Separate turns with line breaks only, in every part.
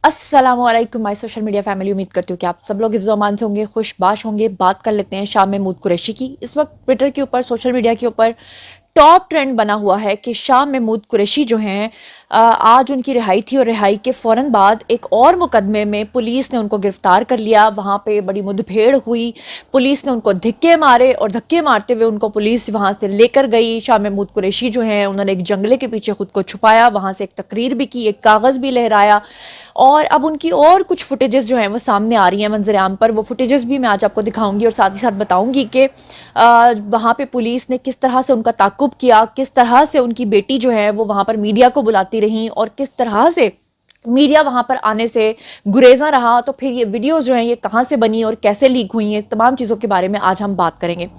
अस्सलामुअलैकुम my social media family. उम्मीद करती हूँ कि आप सब लोग हिफ्ज़ अमान से होंगे, खुशबाश होंगे। बात कर लेते हैं शाम महमूद कुरैशी की। इस वक्त ट्विटर के ऊपर, सोशल मीडिया के ऊपर टॉप ट्रेंड बना हुआ है कि शाम महमूद कुरैशी जो हैं, आज उनकी रिहाई थी और रिहाई के फ़ौरन बाद एक और मुकदमे में पुलिस ने उनको गिरफ्तार कर लिया। वहाँ पे बड़ी मुठभेड़ हुई, पुलिस ने उनको धक्के मारे और धक्के मारते हुए उनको पुलिस वहाँ से लेकर गई। शाम महमूद कुरैशी जो हैं, उन्होंने एक जंगले के पीछे खुद को छुपाया, वहाँ से एक तकरीर भी की, एक कागज़ भी लहराया और अब उनकी और कुछ फुटेजेस जो हैं वो सामने आ रही हैं मंजर-ए-आम पर। वो फुटेजेस भी मैं आज आपको दिखाऊंगी और साथ ही साथ बताऊंगी कि वहाँ पे पुलिस ने किस तरह से उनका ताक़ुब किया, किस तरह से उनकी बेटी जो है वो वहाँ पर मीडिया को बुलाती रही और किस तरह से मीडिया वहाँ पर आने से गुरेजा रहा। तो फिर ये वीडियोस जो हैं ये कहाँ से बनी और कैसे लीक हुई हैं, तमाम चीज़ों के बारे में आज हम बात करेंगे।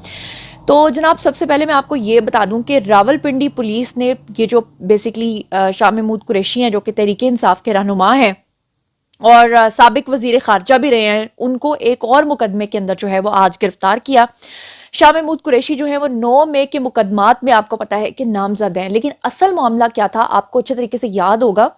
तो जनाब, सबसे पहले मैं आपको ये बता दूं कि रावलपिंडी पुलिस ने ये जो बेसिकली शाह महमूद कुरैशी हैं, जो कि तहरीक इंसाफ के रहनुमा हैं और साबिक वजीर खारजा भी रहे हैं, उनको एक और मुकदमे के अंदर जो है वो आज गिरफ्तार किया। शाह महमूद कुरैशी जो है वो 9 मई के मुकदमात में आपको पता है कि नामजद हैं, लेकिन असल मामला क्या था आपको अच्छे तरीके से याद होगा।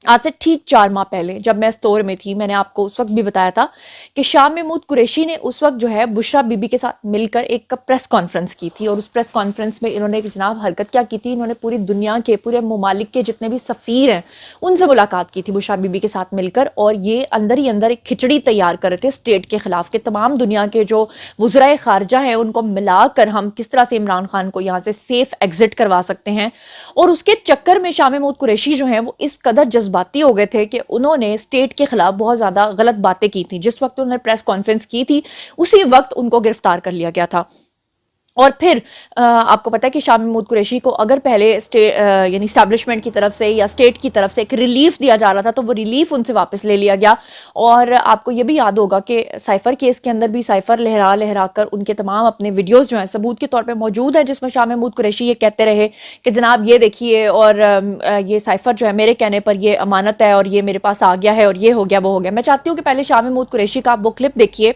आज से ठीक 4 माह पहले जब मैं स्टोर में थी, मैंने आपको उस वक्त भी बताया था कि शाह महमूद कुरैशी ने उस वक्त जो है बुशरा बीबी के साथ मिलकर एक प्रेस कॉन्फ्रेंस की थी और उस प्रेस कॉन्फ्रेंस में इन्होंने एक जनाब हरकत क्या की थी, इन्होंने पूरी दुनिया के, पूरे ममालिक के जितने भी सफ़ीर हैं उनसे मुलाकात की थी बुशरा बीबी के साथ मिलकर, और ये अंदर ही अंदर एक खिचड़ी तैयार कर रहे थे स्टेट के खिलाफ के तमाम दुनिया के जो वज़राए खारजा हैं उनको मिलाकर हम किस तरह से इमरान खान को यहाँ से सेफ एग्जिट करवा सकते हैं। और उसके चक्कर में शाह महमूद कुरैशी जो है वो इस कदर जज्बाती हो गए थे कि उन्होंने स्टेट के खिलाफ बहुत ज्यादा गलत बातें की थी। जिस वक्त उन्होंने प्रेस कॉन्फ्रेंस की थी उसी वक्त उनको गिरफ्तार कर लिया गया था। और फिर आपको पता है कि शाह महमूद कुरैशी को अगर पहले यानी इस्टेब्लिशमेंट की तरफ से या स्टेट की तरफ से एक रिलीफ दिया जा रहा था तो वो रिलीफ उनसे वापस ले लिया गया। और आपको ये भी याद होगा कि साइफर केस के अंदर भी साइफर लहरा लहरा कर उनके तमाम अपने वीडियोस जो हैं सबूत के तौर पे मौजूद है, जिसमें शाह महमूद कुरैशी ये कहते रहे कि जनाब ये देखिए और ये साइफर जो है मेरे कहने पर ये अमानत है और ये मेरे पास आ गया है और ये हो गया वो हो गया। मैं चाहती हूँ कि पहले शाह महमूद कुरैशी का आप वो क्लिप देखिए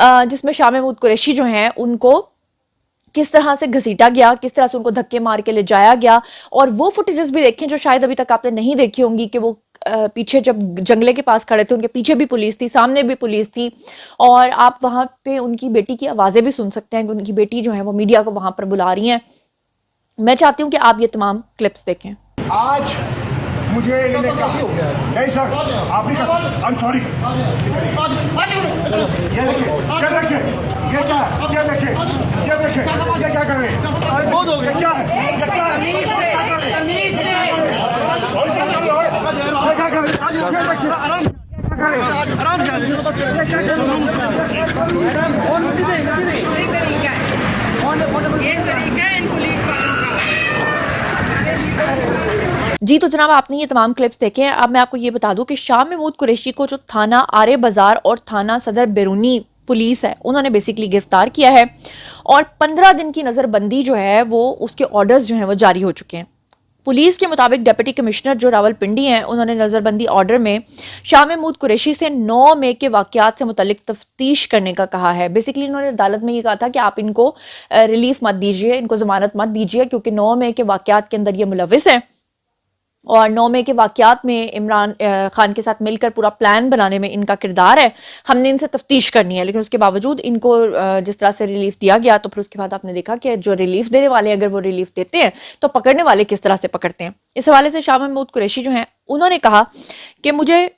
जिसमें शाह महमूद कुरैशी जो हैं उनको किस तरह से घसीटा गया, किस तरह से उनको धक्के मार के ले जाया गया। और वो फुटेजेस भी देखें जो शायद अभी तक आपने नहीं देखी होंगी कि वो पीछे जब जंगले के पास खड़े थे उनके पीछे भी पुलिस थी, सामने भी पुलिस थी, और आप वहां पे उनकी बेटी की आवाजें भी सुन सकते हैं कि उनकी बेटी जो है वो मीडिया को वहां पर बुला रही हैं। मैं चाहती हूँ कि आप ये तमाम क्लिप्स देखें।
आज मुझे इन्होंने कहा नहीं सर आप नहीं कर, आई एम सॉरी। ये देखिए ये क्या है, ये देखिए ये क्या कर रहे हैं, ये क्या है, ये क्या है, ये क्या कर रहे हैं, आराम
जी तो जनाब, आपने ये तमाम क्लिप्स देखे हैं। अब मैं आपको ये बता दूं कि शाह महमूद कुरैशी को जो थाना आरे बाजार और थाना सदर बैरूनी पुलिस है उन्होंने बेसिकली गिरफ्तार किया है और 15 दिन की नजरबंदी जो है वो उसके ऑर्डर्स जो हैं वो जारी हो चुके हैं। पुलिस के मुताबिक डिप्टी कमिश्नर जो रावलपिंडी हैं उन्होंने नजरबंदी ऑर्डर में शाह महमूद कुरैशी से 9 मई के वाकयात से मुतल्लिक तफ्तीश करने का कहा है। बेसिकली उन्होंने अदालत में ये कहा था कि आप इनको रिलीफ मत दीजिए, इनको जमानत मत दीजिए, क्योंकि 9 मई के वाकयात के अंदर ये मुलविस हैं और 9 मई के वाकयात में इमरान खान के साथ मिलकर पूरा प्लान बनाने में इनका किरदार है। हमने इनसे तफ्तीश करनी है, लेकिन उसके बावजूद इनको जिस तरह से रिलीफ दिया गया तो फिर उसके बाद आपने देखा कि जो रिलीफ देने वाले अगर वो रिलीफ देते हैं तो पकड़ने वाले किस तरह से पकड़ते हैं। इस हवाले से शाह महमूद कुरैशी जो हैं उन्होंने कहा कि मुझे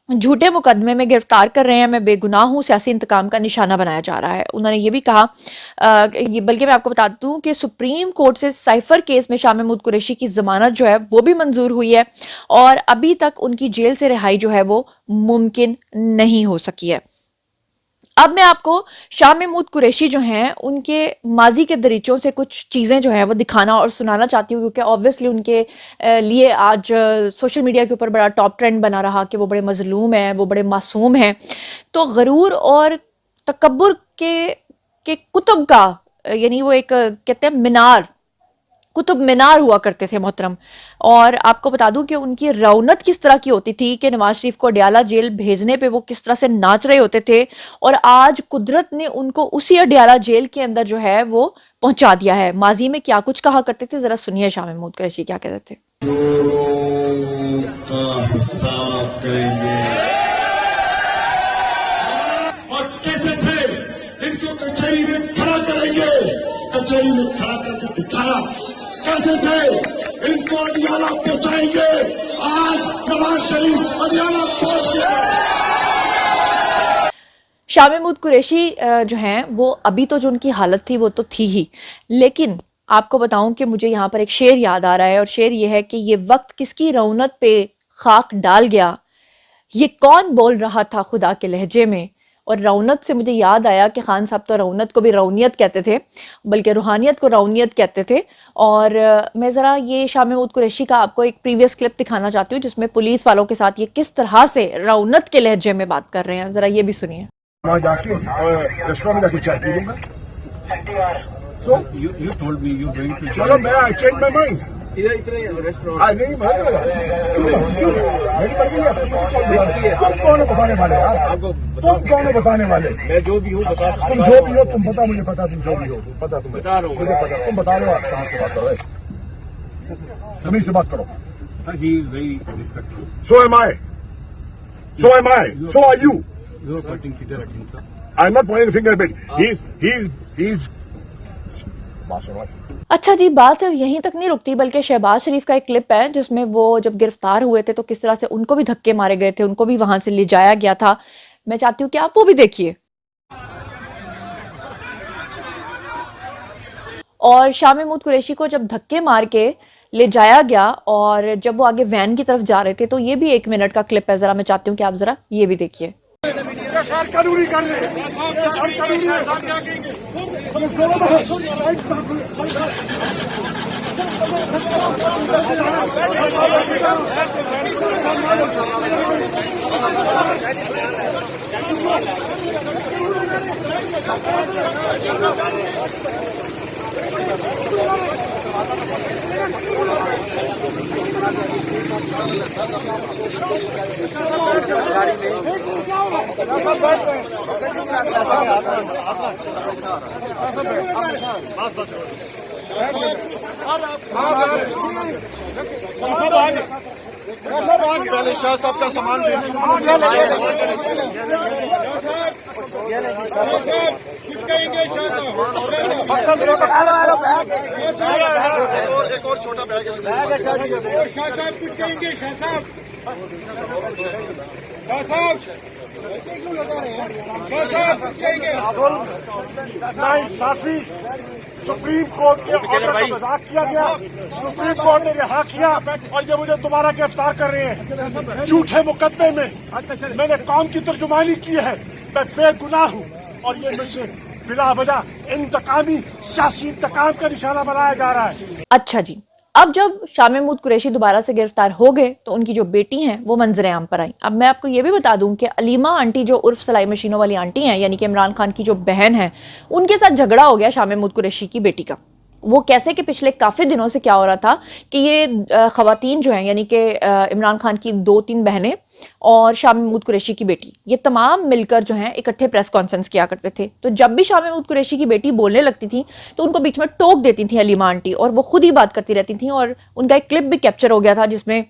झूठे मुकदमे में गिरफ्तार कर रहे हैं, मैं बेगुनाह हूँ, सियासी इंतकाम का निशाना बनाया जा रहा है। उन्होंने ये भी कहा बल्कि मैं आपको बता दूं कि सुप्रीम कोर्ट से साइफर केस में शाह महमूद कुरैशी की जमानत जो है वो भी मंजूर हुई है और अभी तक उनकी जेल से रिहाई जो है वो मुमकिन नहीं हो सकी है। अब मैं आपको शाह महमूद कुरैशी जो हैं उनके माजी के दरीचों से कुछ चीज़ें जो है वो दिखाना और सुनाना चाहती हूँ, क्योंकि ऑब्वियसली उनके लिए आज सोशल मीडिया के ऊपर बड़ा टॉप ट्रेंड बना रहा कि वो बड़े मजलूम हैं, वो बड़े मासूम हैं। तो गरूर और तकब्बुर के कुतुब का यानी वो एक कहते हैं मीनार, कुतुब मीनार हुआ करते थे मोहतरम। और आपको बता दूं कि उनकी रौनक किस तरह की होती थी कि नवाज शरीफ को अडयाला जेल भेजने पे वो किस तरह से नाच रहे होते थे, और आज कुदरत ने उनको उसी अडयाला जेल के अंदर जो है वो पहुंचा दिया है। माजी में क्या कुछ कहा करते थे, जरा सुनिए शाह महमूद कुरैशी क्या कहते थे।
चोरों का हिसाब करेंगे। और कैसे थे इनको कचहरी में खड़ा करेंगे, कचहरी में खड़ा करके दिखाया कैसे थे इनको अडियाला पहुंचाएंगे। आज नवाज शरीफ अडियाला पहुंच गए।
शाह महमूद कुरैशी जो हैं वो अभी तो जो उनकी हालत थी वो तो थी ही, लेकिन आपको बताऊं कि मुझे यहाँ पर एक शेर याद आ रहा है और शेर ये है कि ये वक्त किसकी रौनक पे खाक डाल गया, ये कौन बोल रहा था खुदा के लहजे में। और रौनक से मुझे याद आया कि खान साहब तो रौनक को भी रौनियत कहते थे, बल्कि रूहानियत को रौनियत कहते थे। और मैं ज़रा ये शाह महमूद कुरैशी का आपको एक प्रीवियस क्लिप दिखाना चाहती हूँ जिसमें पुलिस वालों के साथ ये किस तरह से रौनक के लहजे में बात कर रहे हैं, ज़रा ये भी सुनिए।
वहाँ जाके रेस्टोरेंट में जाके चाय पी लूंगा। So
You told me you're going to.
चलो मैं आई चेंज माई माइंड।
इधर रेस्टोरेंट।
आज नहीं मैं मेरी मर्जी है। तुम कौन हो बताने वाले यार? तुम कौन हो बताने वाले?
मैं जो भी हूँ बता सकता
तुम जो भी हो तुम पता, मुझे पता तुम जो भी हो पता, तुम्हें
बता रहा हूँ।
मुझे पता। तुम बता रहे हो आप कहाँ से बात करो, सभी से बात करो।
He is very respectful.
So am I. So am I. So are you.
You are pointing finger at him, sir.
I'm not pointing the finger at him. He's बात सुनो।
अच्छा जी, बात सिर्फ यहीं तक नहीं रुकती बल्कि शहबाज शरीफ का एक क्लिप है जिसमें वो जब गिरफ्तार हुए थे तो किस तरह से उनको भी धक्के मारे गए थे, उनको भी वहां से ले जाया गया था। मैं चाहती हूँ कि आप वो भी देखिए। और शाह महमूद कुरैशी को जब धक्के मार के ले जाया गया और जब वो आगे वैन की तरफ जा रहे थे तो ये भी 1 मिनट का क्लिप है, जरा मैं चाहती हूँ कि आप जरा ये भी देखिए।
कानूनी कर रहे
पहले शाह साहब का सामान एक और छोटा बैग है।
शाह साहब कुछ कहेंगे? शाह साहब कुछ कहेंगे? नाइंसाफी, सुप्रीम कोर्ट के ऑर्डर का मजाक किया गया, सुप्रीम कोर्ट ने रिहा किया और ये मुझे दोबारा गिरफ्तार कर रहे हैं झूठे मुकदमे में। मैंने कौम की तर्जुमानी की है, मैं बेगुनाह हूँ और ये मुझसे बिला वजह इंतकामी सियासी इंतकाम का निशाना बनाया जा रहा है।
अच्छा जी, अब जब शाह महमूद कुरैशी दोबारा से गिरफ्तार हो गए तो उनकी जो बेटी हैं वो मंजरे आम पर आई। अब मैं आपको ये भी बता दूं कि अलीमा आंटी जो उर्फ सिलाई मशीनों वाली आंटी हैं, यानी कि इमरान खान की जो बहन है, उनके साथ झगड़ा हो गया शाह महमूद कुरैशी की बेटी का। वो कैसे कि पिछले काफ़ी दिनों से क्या हो रहा था कि ये ख़वातीन जो हैं, यानी कि इमरान खान की 2-3 बहनें और शाह महमूद कुरैशी की बेटी, ये तमाम मिलकर जो हैं इकट्ठे प्रेस कॉन्फ्रेंस किया करते थे। तो जब भी शाह महमूद कुरैशी की बेटी बोलने लगती थी तो उनको बीच में टोक देती थी अलीमा आंटी और वो खुद ही बात करती रहती थी। और उनका एक क्लिप भी कैप्चर हो गया था जिसमें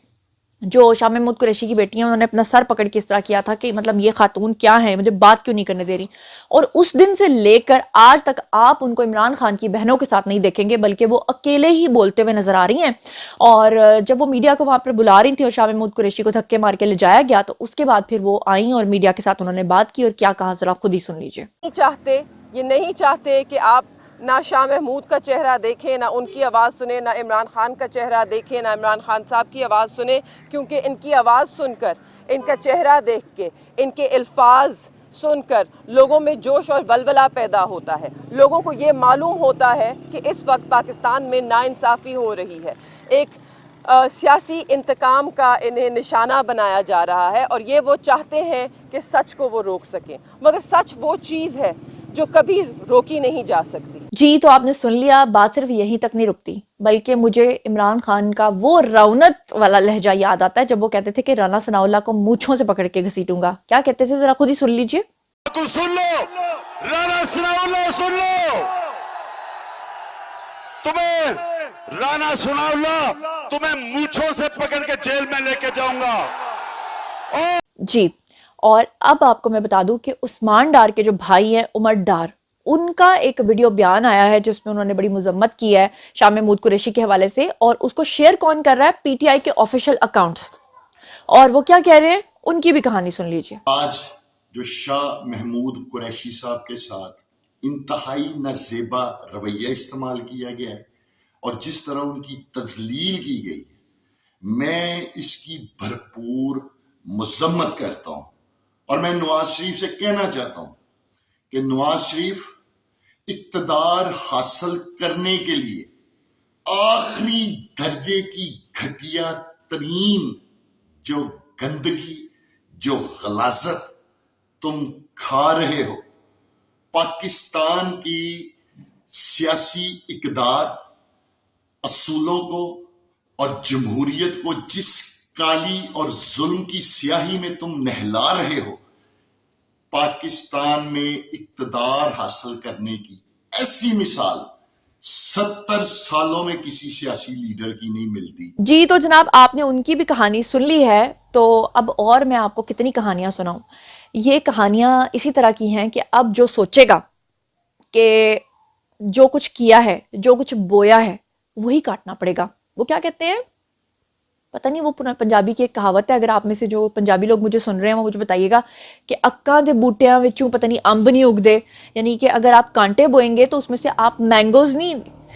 जो शाह महमूद कुरैशी की बेटी हैं उन्होंने अपना सर पकड़ के इस तरह किया था कि मतलब ये खातून क्या है, मुझे बात क्यों नहीं करने दे रही। और उस दिन से लेकर आज तक आप उनको इमरान खान की बहनों के साथ नहीं देखेंगे, बल्कि वो अकेले ही बोलते हुए नजर आ रही हैं। और जब वो मीडिया को वहां पर बुला रही थी और शाह महमूद कुरैशी को धक्के मार के ले जाया गया तो उसके बाद फिर वो आई और मीडिया के साथ उन्होंने बात की और क्या कहा, जरा खुद ही सुन लीजिए।
नहीं चाहते कि आप ना शाह महमूद का चेहरा देखें, ना उनकी आवाज़ सुने, ना इमरान खान का चेहरा देखें, ना इमरान खान साहब की आवाज़ सुने, क्योंकि इनकी आवाज़ सुनकर, इनका चेहरा देख के, इनके अल्फाज सुनकर लोगों में जोश और वलवला पैदा होता है। लोगों को ये मालूम होता है कि इस वक्त पाकिस्तान में नाइंसाफ़ी हो रही है, एक सियासी इंतकाम का इन्हें निशाना बनाया जा रहा है और ये वो चाहते हैं कि सच को वो रोक सकें, मगर सच वो चीज़ है जो कभी रोकी नहीं जा सकती।
जी, तो आपने सुन लिया, बात सिर्फ यहीं तक नहीं रुकती बल्कि मुझे इमरान खान का वो रौनक वाला लहजा याद आता है जब वो कहते थे कि राना सनाउल्लाह को मूंछों से पकड़ के घसीटूंगा। क्या कहते थे, जरा खुद ही सुन लीजिए।
सुन लो राना सनाउल्लाह, सुन लो, तुम्हें राणा सुनावला तुम्हें मूंछों से पकड़ के जेल में लेके जाऊंगा।
जी, और अब आपको मैं बता दूं कि उस्मान डार के जो भाई हैं उमर डार, उनका एक वीडियो बयान आया है जिसमें उन्होंने बड़ी मजम्मत की है शाह महमूद कुरैशी के हवाले से, और उसको शेयर कौन कर रहा है? पीटीआई के ऑफिशियल अकाउंट्स। और वो क्या कह रहे हैं, उनकी भी कहानी सुन लीजिए।
आज जो शाह महमूद कुरैशी साहब के साथ इंतहाई नजेबा रवैया इस्तेमाल किया गया है और जिस तरह उनकी तजलील की गई, मैं इसकी भरपूर मजम्मत करता हूं। और मैं नवाज शरीफ से कहना चाहता हूं कि नवाज शरीफ इक्तदार हासिल करने के लिए आखिरी दर्जे की घटिया तरीन जो गंदगी, जो गलाजत तुम खा रहे हो, पाकिस्तान की सियासी इकदार, असूलों को और जमहूरियत को जिस काली और जुल्म की स्याही में तुम नहला रहे हो, पाकिस्तान में इक्तदार हासिल करने की ऐसी मिसाल 70 सालों में किसी सियासी लीडर की नहीं मिलती।
जी, तो जनाब आपने उनकी भी कहानी सुन ली है, तो अब और मैं आपको कितनी कहानियां सुनाऊं। ये कहानियां इसी तरह की हैं कि अब जो सोचेगा कि जो कुछ किया है, जो कुछ बोया है, वही काटना पड़ेगा। वो क्या कहते हैं, पता नहीं, वो पंजाबी की एक कहावत है। अगर आप में से जो पंजाबी लोग मुझे सुन रहे हैं वो मुझे बताइएगा कि अक्कां दे बूटियां विचों पता नहीं अंब नहीं उगदे, यानी कि अगर आप कांटे बोएंगे तो उसमें से आप मैंगोज नहीं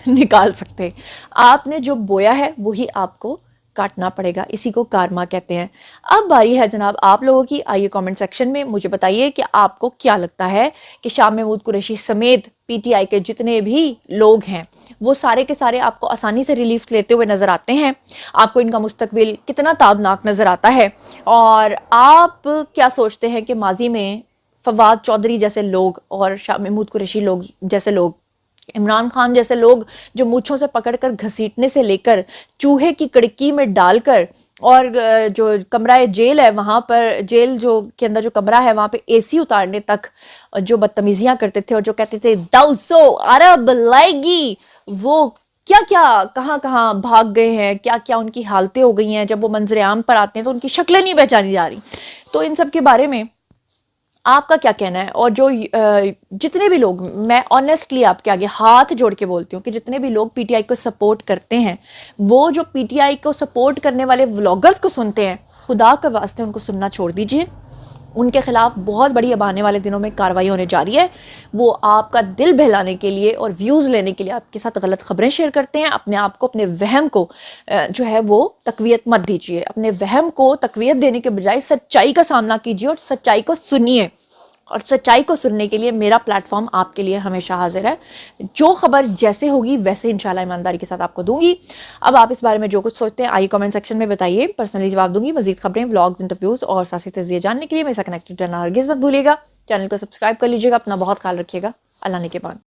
निकाल सकते। आपने जो बोया है वही आपको काटना पड़ेगा, इसी को कारमा कहते हैं। अब बारी है जनाब आप लोगों की, आइए कमेंट सेक्शन में मुझे बताइए कि आपको क्या लगता है कि शाह महमूद कुरैशी समेत पीटीआई के जितने भी लोग हैं वो सारे के सारे आपको आसानी से रिलीफ लेते हुए नजर आते हैं? आपको इनका मुस्तकबिल कितना ताबनाक नजर आता है? और आप क्या सोचते हैं कि माजी में फवाद चौधरी जैसे लोग और शाह महमूद कुरैशी लोग जैसे लोग, इमरान खान जैसे लोग जो मूंछों से पकड़कर घसीटने से लेकर चूहे की कड़की में डालकर और जो कमरा जेल है वहां पर, जेल जो के अंदर जो कमरा है वहां पे एसी उतारने तक जो बदतमीजियां करते थे और जो कहते थे 200 अरब लाएगी, वो क्या क्या कहां कहां भाग गए हैं, क्या क्या उनकी हालतें हो गई हैं। जब वो मंजर आम पर आते हैं तो उनकी शक्लें नहीं पहचानी जा रही। तो इन सब के बारे में आपका क्या कहना है? और जो जितने भी लोग, मैं ऑनेस्टली आपके आगे हाथ जोड़ के बोलती हूँ कि जितने भी लोग पीटीआई को सपोर्ट करते हैं, वो जो पीटीआई को सपोर्ट करने वाले व्लॉगर्स को सुनते हैं, खुदा के वास्ते उनको सुनना छोड़ दीजिए। उनके खिलाफ बहुत बड़ी अब आने वाले दिनों में कार्रवाई होने जा रही है। वो आपका दिल बहलाने के लिए और व्यूज़ लेने के लिए आपके साथ गलत खबरें शेयर करते हैं। अपने आप को, अपने वहम को जो है वो तकवीयत मत दीजिए। अपने वहम को तकवीयत देने के बजाय सच्चाई का सामना कीजिए और सच्चाई को सुनिए। और सच्चाई को सुनने के लिए मेरा प्लेटफॉर्म आपके लिए हमेशा हाजिर है। जो खबर जैसे होगी वैसे इंशाल्लाह ईमानदारी के साथ आपको दूंगी। अब आप इस बारे में जो कुछ सोचते हैं आइए कमेंट सेक्शन में बताइए, पर्सनली जवाब दूंगी। मजीद खबरें, व्लॉग्स, इंटरव्यूज और साथ ही तज़िये जानने के लिए मेरे साथ कनेक्टेड रहना हरगिज़ मत भूलिएगा। चैनल को सब्सक्राइब कर लीजिएगा। अपना बहुत ख्याल रखिएगा। अल्लाह ने के बाद।